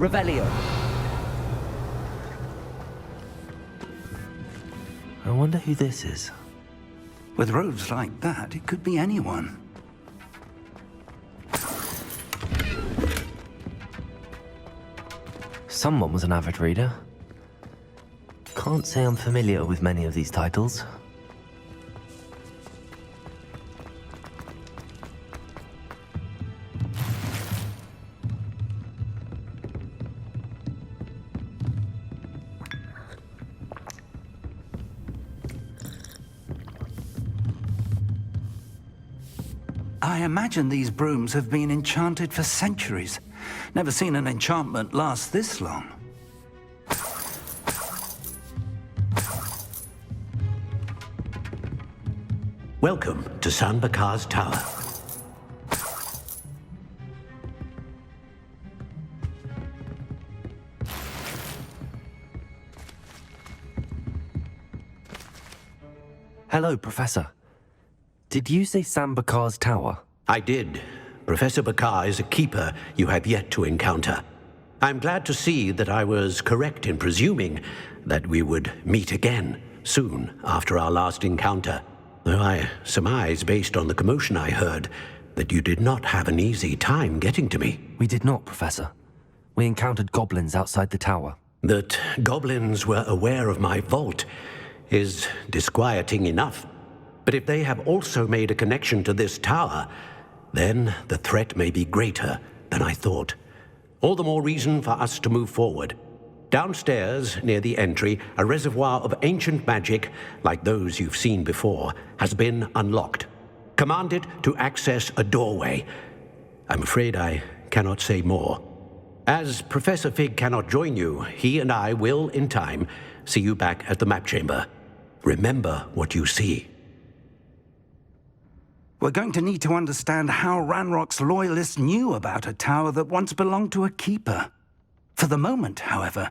Revelio. I wonder who this is. With robes like that, it could be anyone. Someone was an avid reader. Can't say I'm familiar with many of these titles. I imagine these brooms have been enchanted for centuries. Never seen an enchantment last this long. Welcome to San Bakar's Tower. Hello, Professor. Did you say San Bakar's Tower? I did. Professor Bakar is a keeper you have yet to encounter. I'm glad to see that I was correct in presuming that we would meet again soon after our last encounter. Though I surmise, based on the commotion I heard, that you did not have an easy time getting to me. We did not, Professor. We encountered goblins outside the tower. That goblins were aware of my vault is disquieting enough. But if they have also made a connection to this tower, then the threat may be greater than I thought. All the more reason for us to move forward. Downstairs, near the entry, a reservoir of ancient magic, like those you've seen before, has been unlocked. Command it to access a doorway. I'm afraid I cannot say more. As Professor Fig cannot join you, he and I will, in time, see you back at the map chamber. Remember what you see. We're going to need to understand how Ranrock's loyalists knew about a tower that once belonged to a keeper. For the moment, however,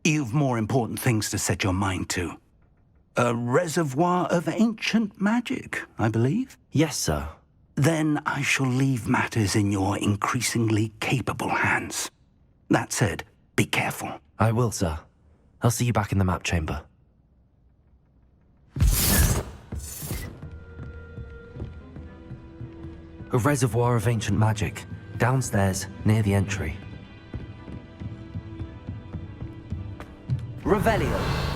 you've more important things to set your mind to. A reservoir of ancient magic, I believe? Yes, sir. Then I shall leave matters in your increasingly capable hands. That said, be careful. I will, sir. I'll see you back in the map chamber. A reservoir of ancient magic, downstairs, near the entry. Revelio.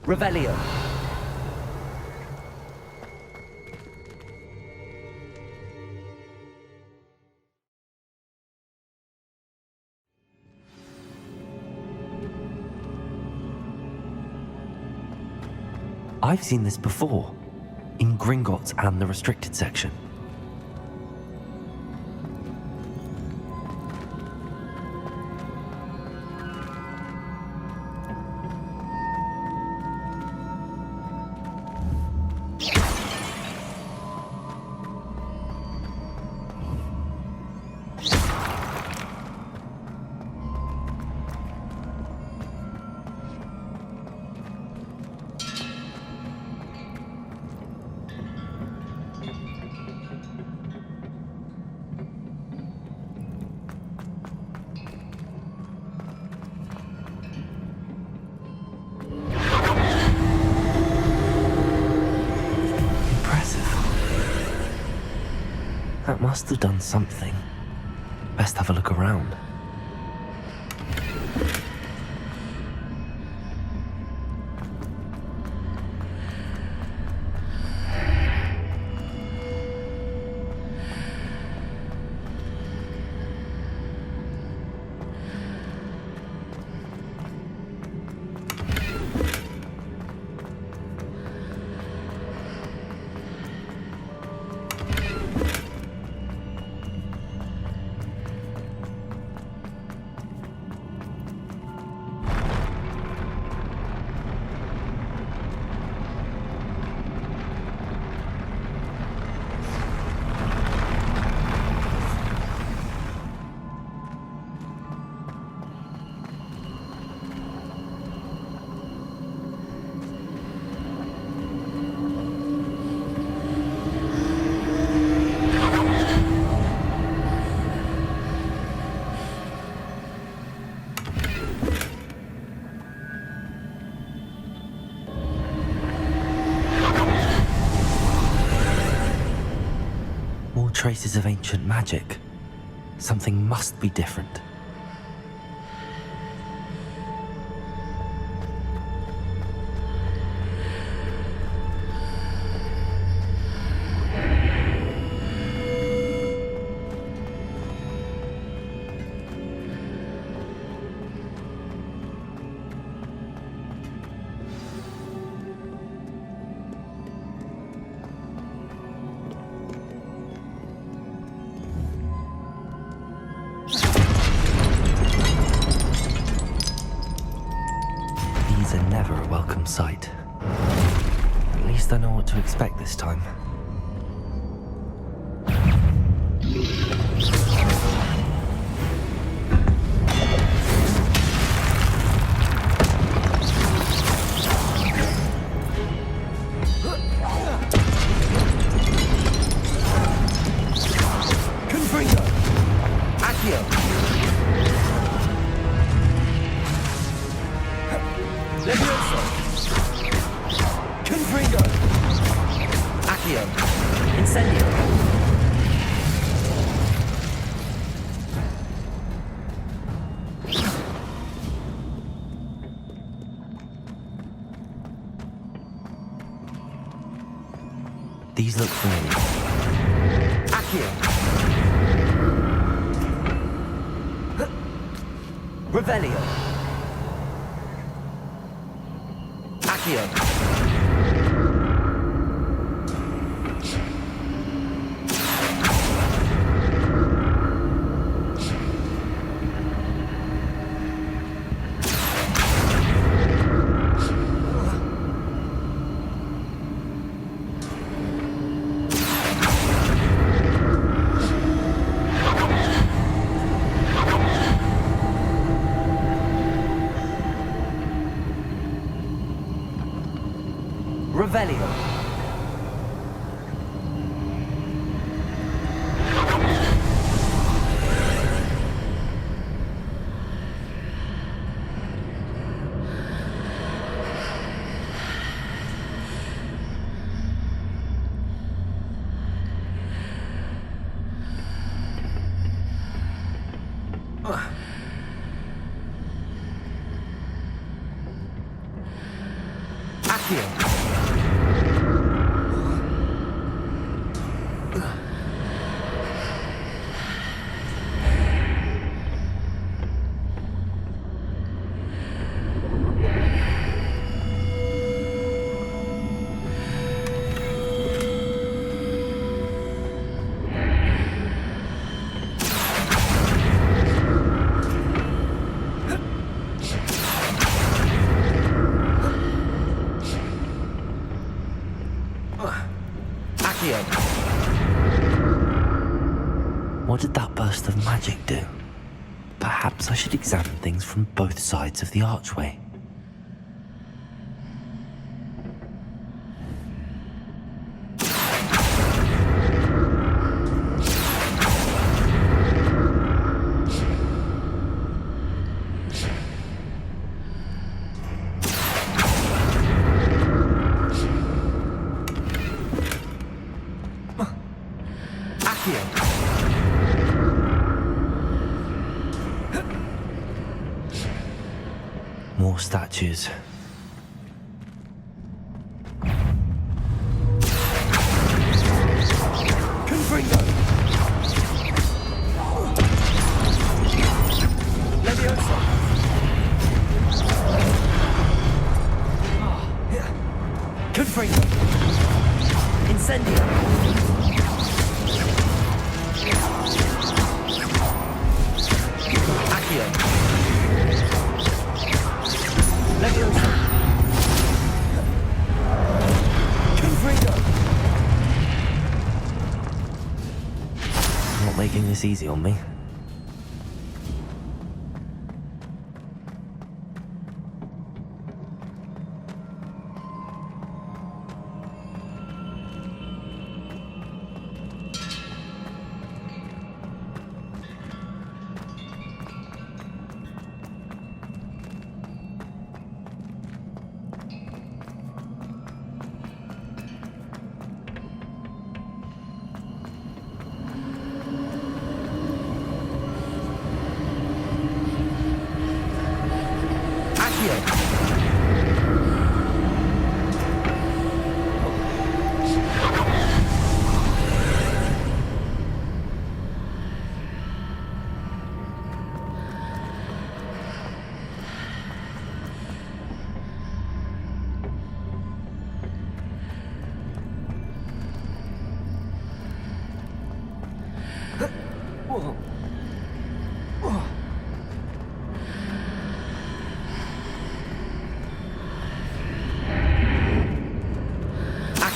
Revelio. I've seen this before, in Gringotts and the restricted section. That must have done something. Best have a look around. traces of ancient magic. Something must be different. These are never a welcome sight. At least I know what to expect this time. These look familiar. Accio. Revelio. Accio. Revelio. Accio. What did that burst of magic do? Perhaps I should examine things from both sides of the archway. More statues. Confringo. Leviosa. Confringo. Incendio. Accio. Leviosa. Confringo. Not making this easy on me.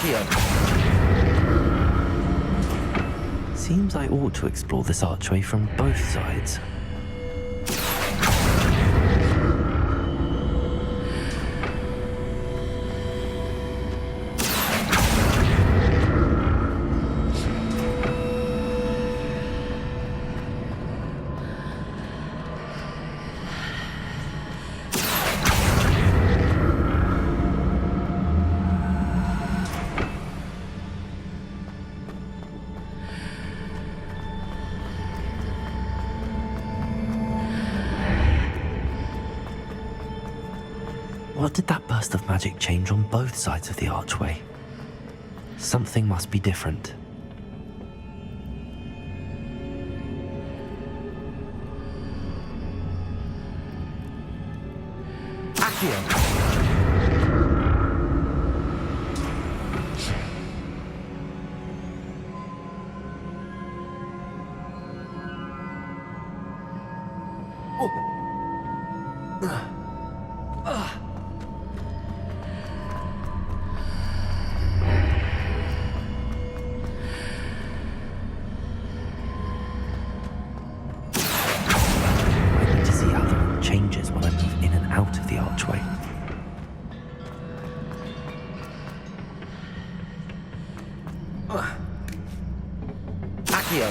Accio. Seems I ought to explore this archway from both sides. What did that burst of magic change on both sides of the archway? Something must be different. Accio. I need to see how the room changes when I move in and out of the archway. Accio.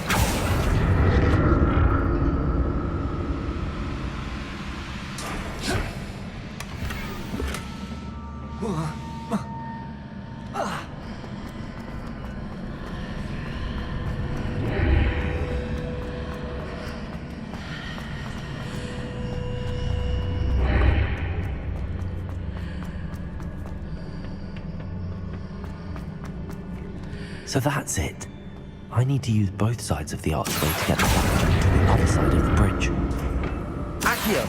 So that's it. I need to use both sides of the archway to get the platform to the other side of the bridge. Accio.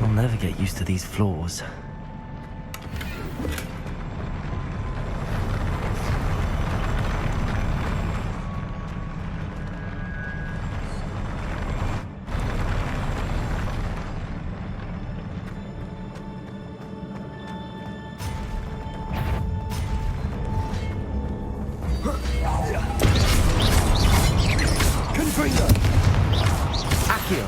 I'll never get used to these floors. Confringo. Accio.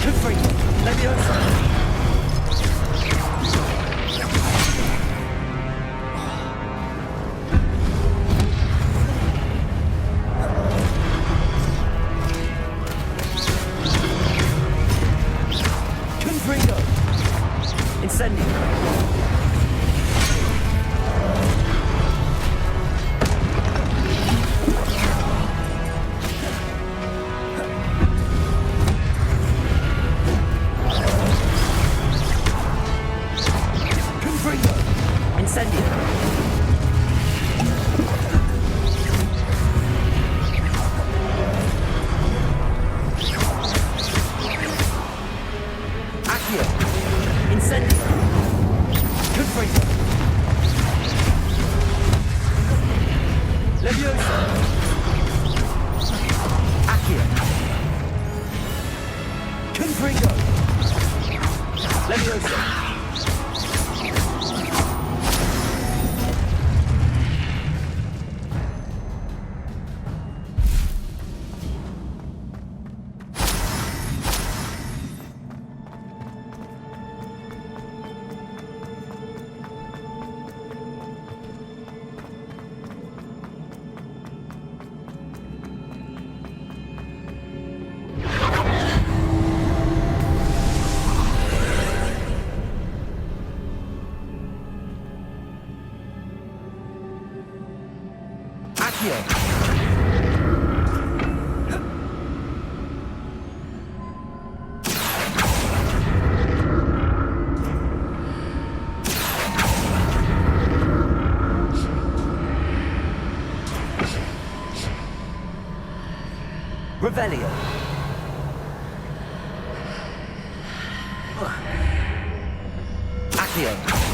Confringo. Leviosa. Confringo. Incendio. Confringo. Incendio. Accio. Incendio. Confringo. Leviosa. Accio. Confringo. Leviosa. Accio. Revelio. Accio.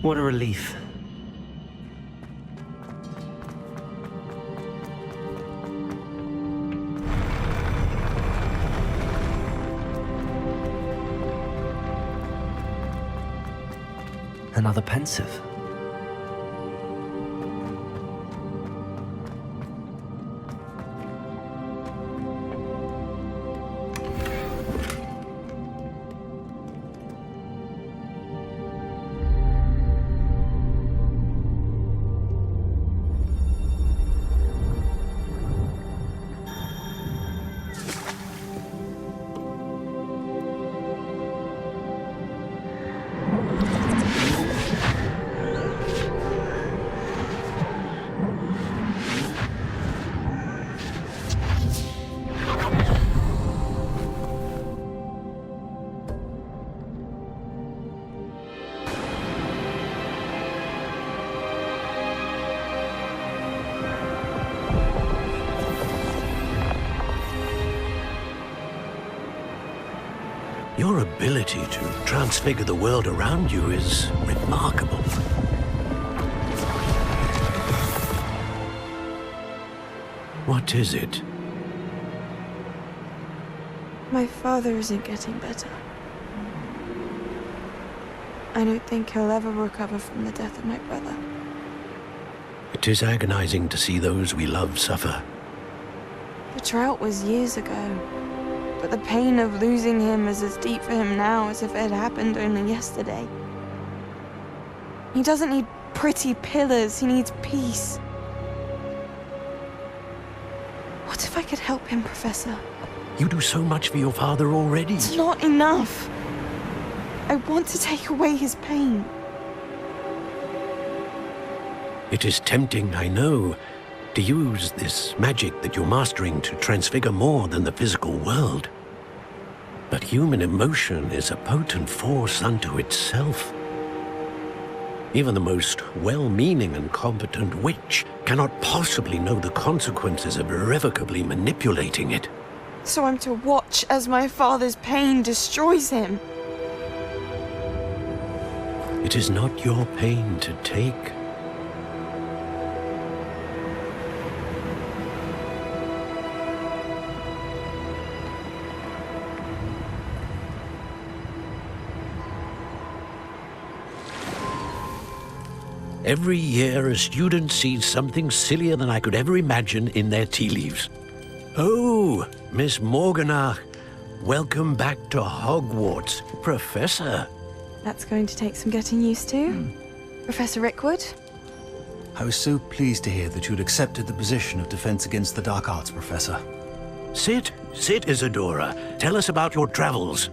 What a relief. Another pensive. Your ability to transfigure the world around you is remarkable. What is it? My father isn't getting better. I don't think he'll ever recover from the death of my brother. It is agonizing to see those we love suffer. The drought was years ago, but the pain of losing him is as deep for him now as if it had happened only yesterday. He doesn't need pretty pillars, he needs peace. What if I could help him, Professor? You do so much for your father already. It's not enough. I want to take away his pain. It is tempting, I know, to use this magic that you're mastering to transfigure more than the physical world. But human emotion is a potent force unto itself. Even the most well-meaning and competent witch cannot possibly know the consequences of irrevocably manipulating it. So I'm to watch as my father's pain destroys him. It is not your pain to take. Every year, a student sees something sillier than I could ever imagine in their tea leaves. Oh, Miss Morganach, welcome back to Hogwarts, Professor. That's going to take some getting used to. Professor Rickwood? I was so pleased to hear that you'd accepted the position of Defense Against the Dark Arts, Professor. Sit, Isadora. Tell us about your travels.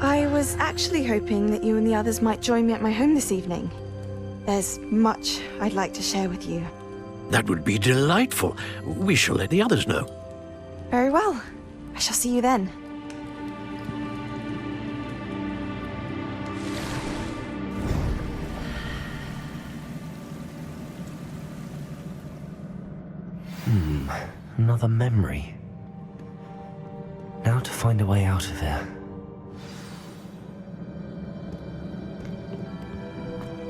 I was actually hoping that you and the others might join me at my home this evening. There's much I'd like to share with you. That would be delightful. We shall let the others know. Very well. I shall see you then. Another memory. Now to find a way out of here.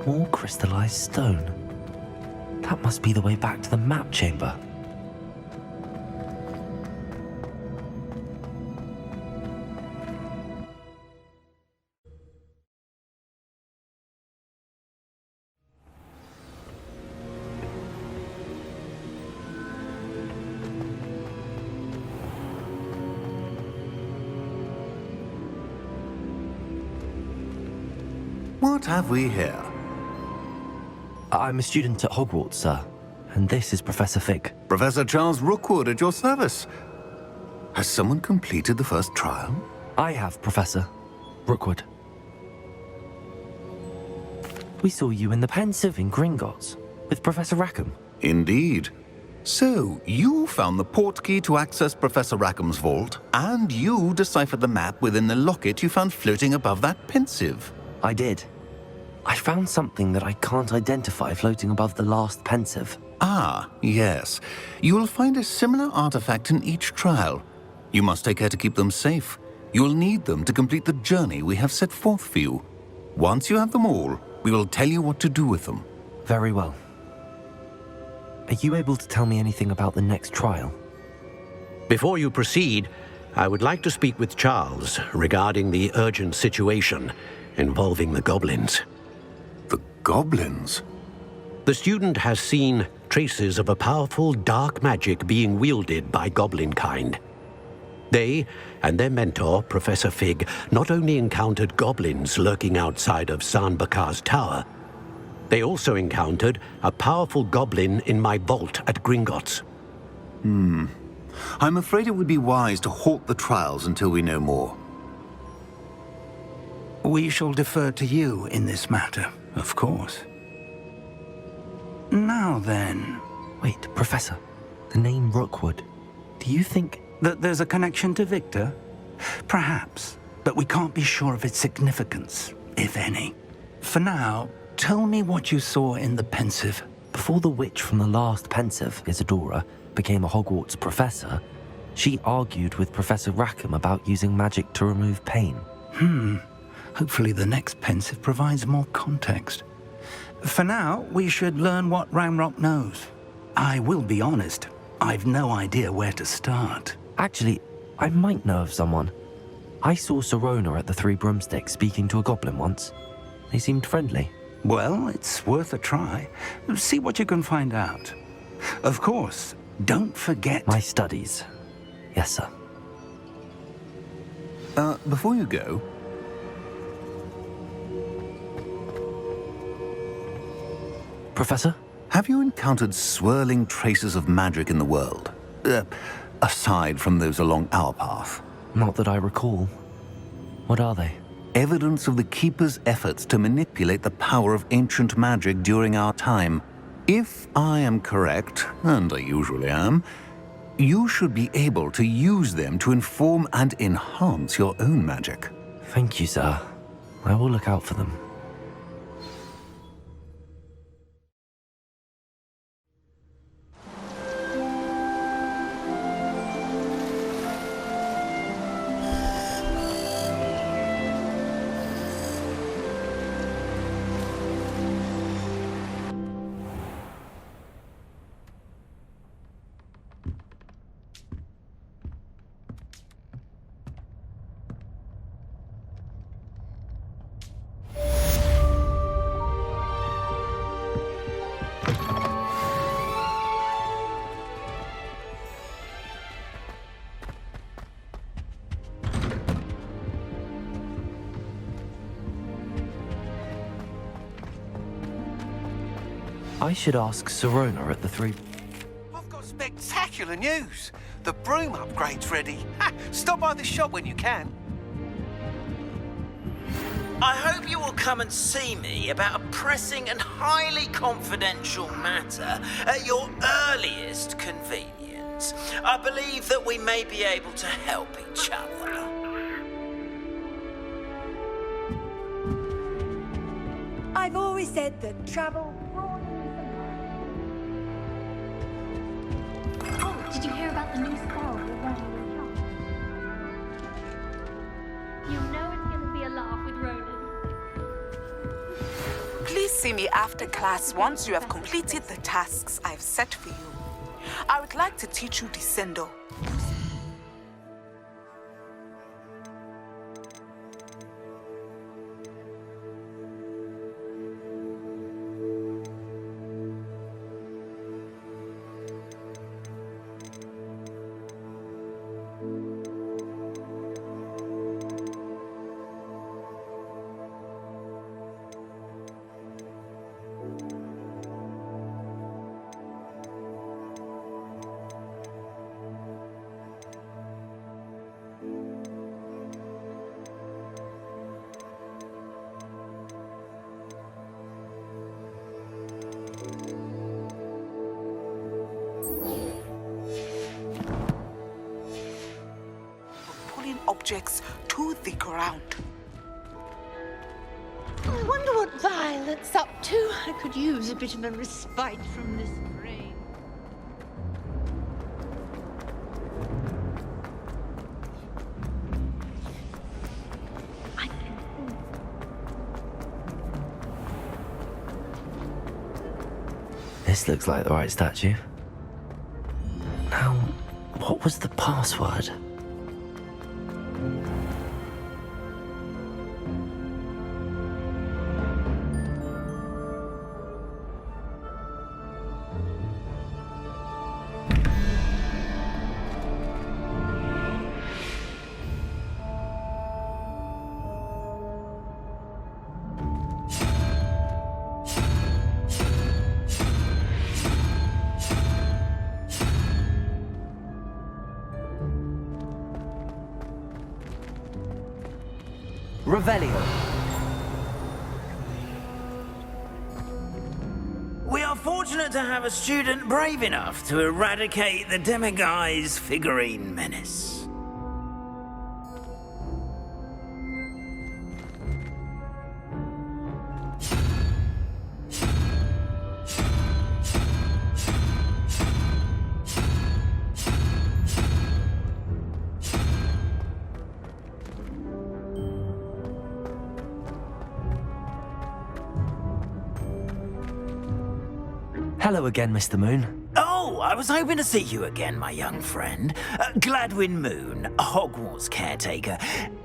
More crystallized stone. That must be the way back to the map chamber. What have we here? I'm a student at Hogwarts, sir, and this is Professor Fig. Professor Charles Rookwood at your service. Has someone completed the first trial? I have, Professor Rookwood. We saw you in the Pensive in Gringotts with Professor Rackham. Indeed. So, you found the portkey to access Professor Rackham's vault, and you deciphered the map within the locket you found floating above that Pensive. I did. I found something that I can't identify floating above the last Pensive. Ah, yes. You will find a similar artifact in each trial. You must take care to keep them safe. You will need them to complete the journey we have set forth for you. Once you have them all, we will tell you what to do with them. Very well. Are you able to tell me anything about the next trial? Before you proceed, I would like to speak with Charles regarding the urgent situation involving the goblins. The goblins? The student has seen traces of a powerful dark magic being wielded by goblin kind. They and their mentor, Professor Fig, not only encountered goblins lurking outside of San Bakar's tower, they also encountered a powerful goblin in my vault at Gringotts. I'm afraid it would be wise to halt the trials until we know more. We shall defer to you in this matter, of course. Now then, Wait, Professor. The name Rookwood. Do you think... that there's a connection to Victor? Perhaps, but we can't be sure of its significance, if any. For now, tell me what you saw in the Pensive. Before the witch from the last Pensive, Isadora, became a Hogwarts professor, She argued with Professor Rackham about using magic to remove pain. Hopefully the next pensive provides more context. For now, we should learn what Ranrock knows. I will be honest, I've no idea where to start. Actually, I might know of someone. I saw Sirona at the Three Broomsticks speaking to a goblin once. They seemed friendly. Well, it's worth a try. See what you can find out. Of course, don't forget... My studies. Yes, sir. Before you go, Professor? have you encountered swirling traces of magic in the world? Aside from those along our path. Not that I recall. What are they? Evidence of the Keeper's efforts to manipulate the power of ancient magic during our time. If I am correct, and I usually am, you should be able to use them to inform and enhance your own magic. Thank you, sir. I will look out for them. I should ask Sirona at the Three... I've got spectacular news. The broom upgrade's ready. Ha! Stop by the shop when you can. I hope you will come and see me about a pressing and highly confidential matter at your earliest convenience. I believe that we may be able to help each other. I've always said that travel broadens the mind. Oh, did you hear about the new spell we're running with John? You know it's going to be a laugh with Ronan. Please see me after class once you have completed the tasks I've set for you. I would like to teach you Descendo. Objects to the ground. I wonder what Violet's up to. I could use a bit of a respite from this rain. This looks like the right statue. Now, what was the password? Revelio. We are fortunate to have a student brave enough to eradicate the Demiguise figurine menace. Hello again, Mr. Moon. Oh, I was hoping to see you again, my young friend. Gladwin Moon, Hogwarts caretaker,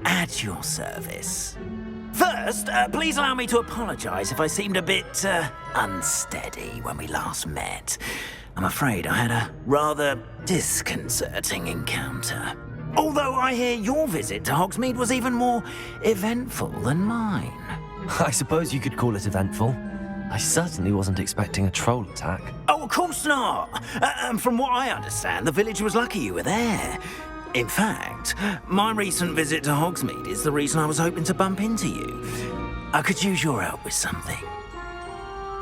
at your service. First, please allow me to apologise if I seemed a bit unsteady when we last met. I'm afraid I had a rather disconcerting encounter. Although I hear your visit to Hogsmeade was even more eventful than mine. I suppose you could call it eventful. I certainly wasn't expecting a troll attack. Oh, of course not. And from what I understand, the village was lucky you were there. In fact, my recent visit to Hogsmeade is the reason I was hoping to bump into you. I could use your help with something.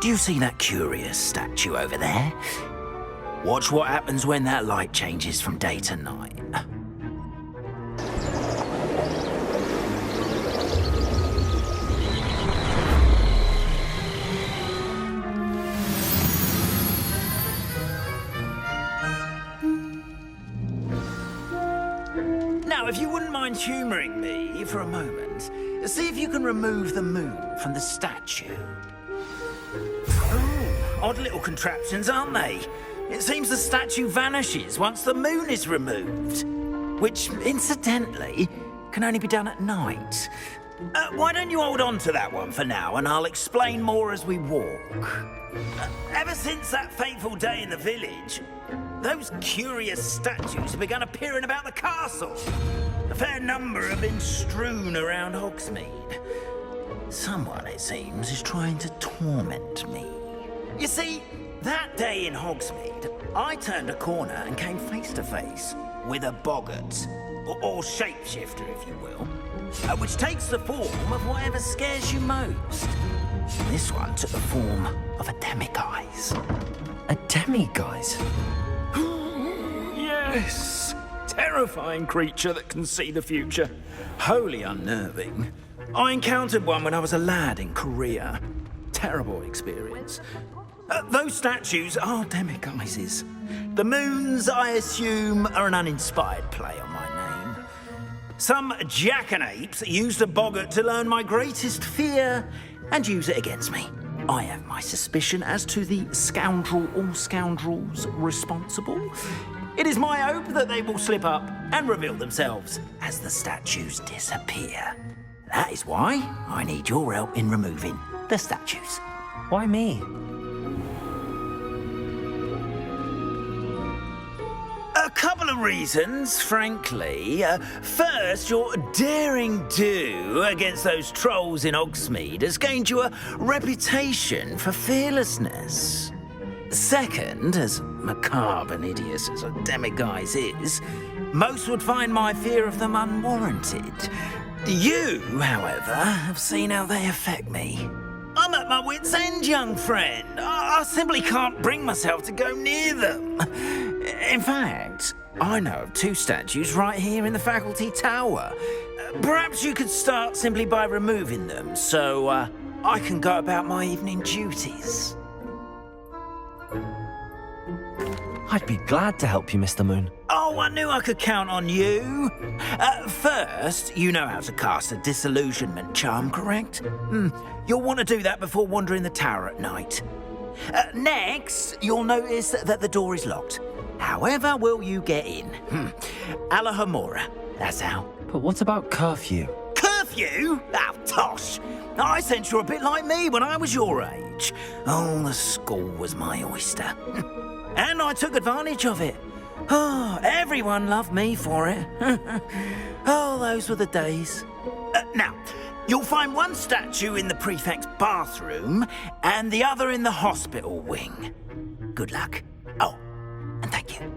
Do you see that curious statue over there? Watch what happens when that light changes from day to night. Now, if you wouldn't mind humouring me for a moment, see if you can remove the moon from the statue. Oh, odd little contraptions, aren't they? It seems the statue vanishes once the moon is removed, which, incidentally, can only be done at night. Why don't you hold on to that one for now, and I'll explain more as we walk. Ever since that fateful day in the village, those curious statues have begun appearing about the castle. A fair number have been strewn around Hogsmeade. Someone, it seems, is trying to torment me. You see, that day in Hogsmeade, I turned a corner and came face to face with a boggart, or shapeshifter, if you will, which takes the form of whatever scares you most. This one took the form of a demiguise. A demiguise? Yes! Terrifying creature that can see the future. Wholly unnerving. I encountered one when I was a lad in Korea. Terrible experience. Those statues are demiguises. The moons, I assume, are an uninspired play on my name. Some jackanapes used a boggart to learn my greatest fear and use it against me. I have my suspicion as to the scoundrel or scoundrels responsible. It is my hope that they will slip up and reveal themselves as the statues disappear. That is why I need your help in removing the statues. Why me? A couple of reasons, frankly. First, your daring do against those trolls in Hogsmeade has gained you a reputation for fearlessness. Second, as macabre and hideous as a demiguise is, most would find my fear of them unwarranted. You, however, have seen how they affect me. I'm at my wit's end, young friend. I simply can't bring myself to go near them. In fact, I know of two statues right here in the faculty tower. Perhaps you could start simply by removing them, so I can go about my evening duties. I'd be glad to help you, Mr. Moon. Oh, I knew I could count on you. First, you know how to cast a disillusionment charm, correct? You'll want to do that before wandering the tower at night. Next, you'll notice that the door is locked. However will you get in? Alahomora, that's how. But what about curfew? Curfew? Oh, tosh. I sense you're a bit like me when I was your age. Oh, the school was my oyster. And I took advantage of it. Oh, everyone loved me for it. Oh, those were the days. Now, you'll find one statue in the prefect's bathroom and the other in the hospital wing. Good luck. Oh, and thank you.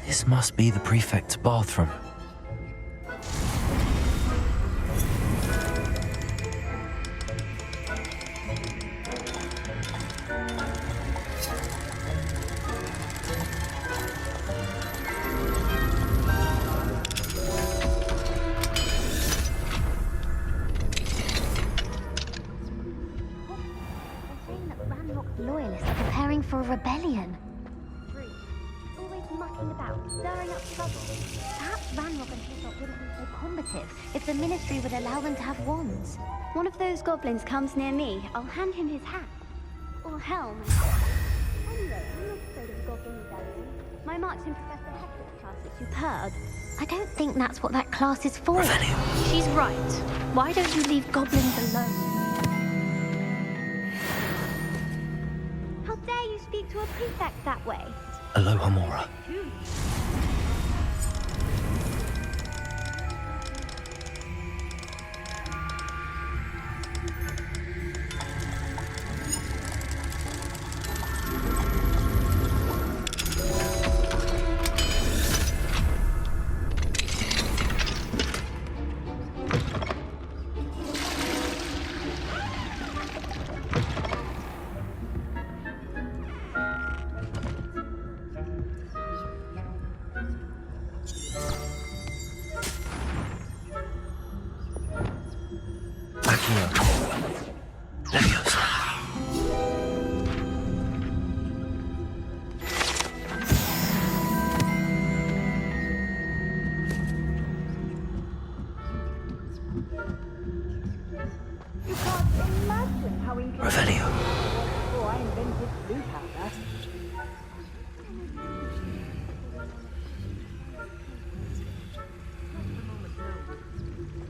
This must be the prefect's bathroom. Loyalists are preparing for a rebellion. Always mucking about, stirring up trouble. Perhaps Ranrock and Hilltop wouldn't be so combative if the Ministry would allow them to have wands. One of those goblins comes near me, I'll hand him his hat. Or helm. Anyway, I'm not afraid of a goblin rebellion. My marks in Professor Hector's class are superb. I don't think that's what that class is for. She's right. Why don't you leave goblins alone? How dare you speak to a prefect that way? Aloha Mora.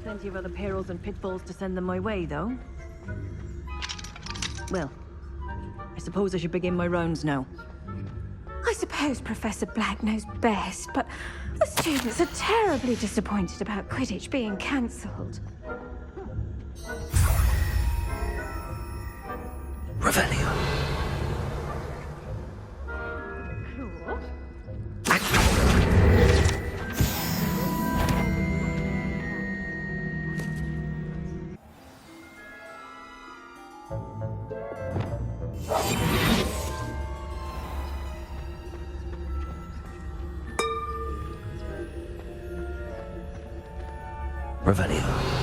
Plenty of other perils and pitfalls to send them my way, though. Well, I suppose I should begin my rounds now. I suppose Professor Black knows best, but the students are terribly disappointed about Quidditch being cancelled. Revelio. Revelio.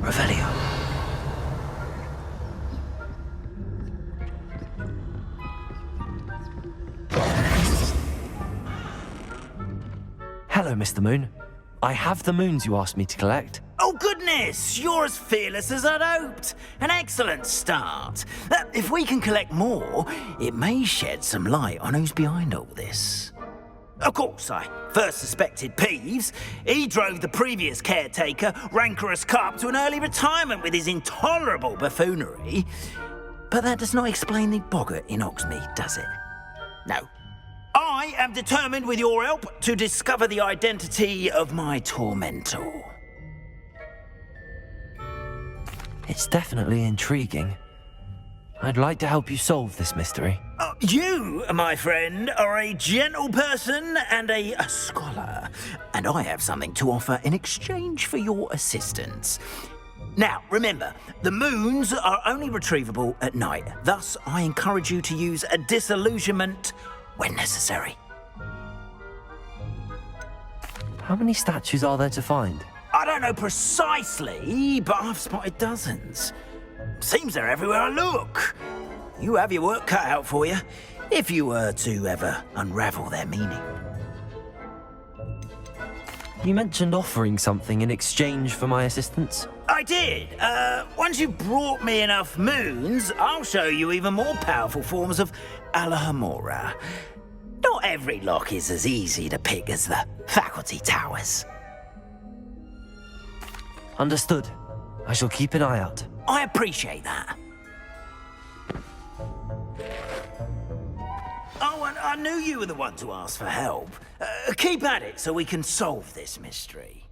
Revelio. Hello, Mr. Moon. I have the moons you asked me to collect. Oh, goodness! You're as fearless as I'd hoped. An excellent start. If we can collect more, it may shed some light on who's behind all this. Of course, I first suspected Peeves. He drove the previous caretaker, Rancorous Carp, to an early retirement with his intolerable buffoonery. But that does not explain the boggart in Hogsmeade, does it? No. I am determined, with your help, to discover the identity of my tormentor. It's definitely intriguing. I'd like to help you solve this mystery. You, my friend, are a gentle person and a scholar, and I have something to offer in exchange for your assistance. Now, remember, the moons are only retrievable at night. Thus, I encourage you to use a disillusionment when necessary. How many statues are there to find? I don't know precisely, but I've spotted dozens. Seems they're everywhere I look. You have your work cut out for you, if you were to ever unravel their meaning. You mentioned offering something in exchange for my assistance. I did. Once you've brought me enough moons, I'll show you even more powerful forms of Alahamora. Not every lock is as easy to pick as the faculty towers. Understood. I shall keep an eye out. I appreciate that. Oh, and I knew you were the one to ask for help. Keep at it so we can solve this mystery.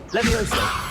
Leviosa.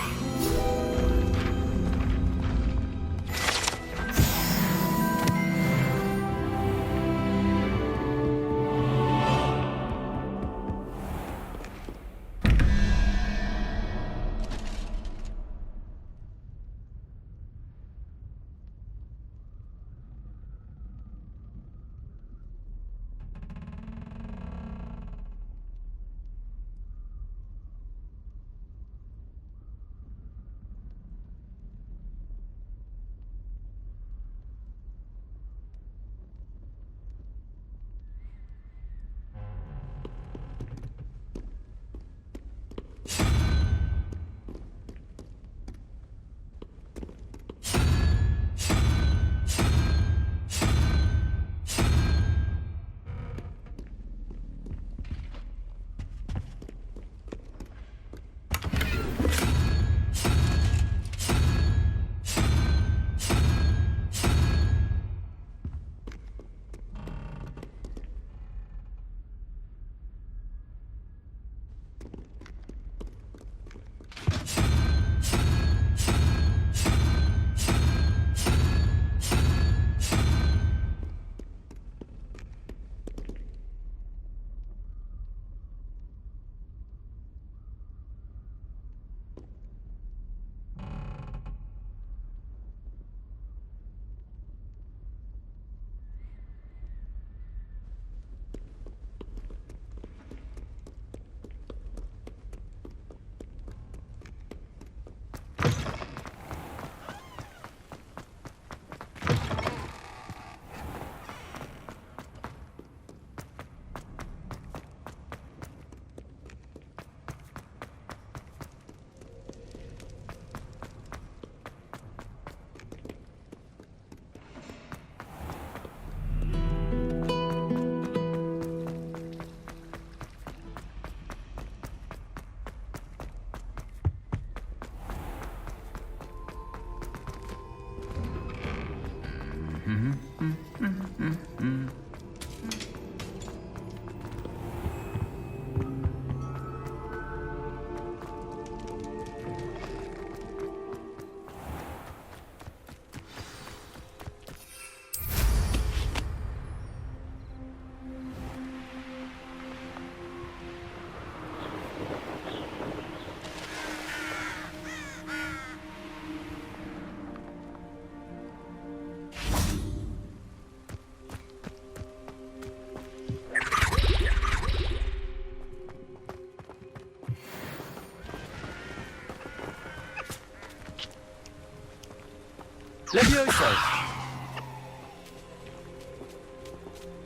Levioso.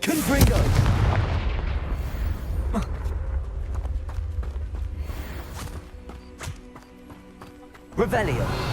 Confringo. Revelio.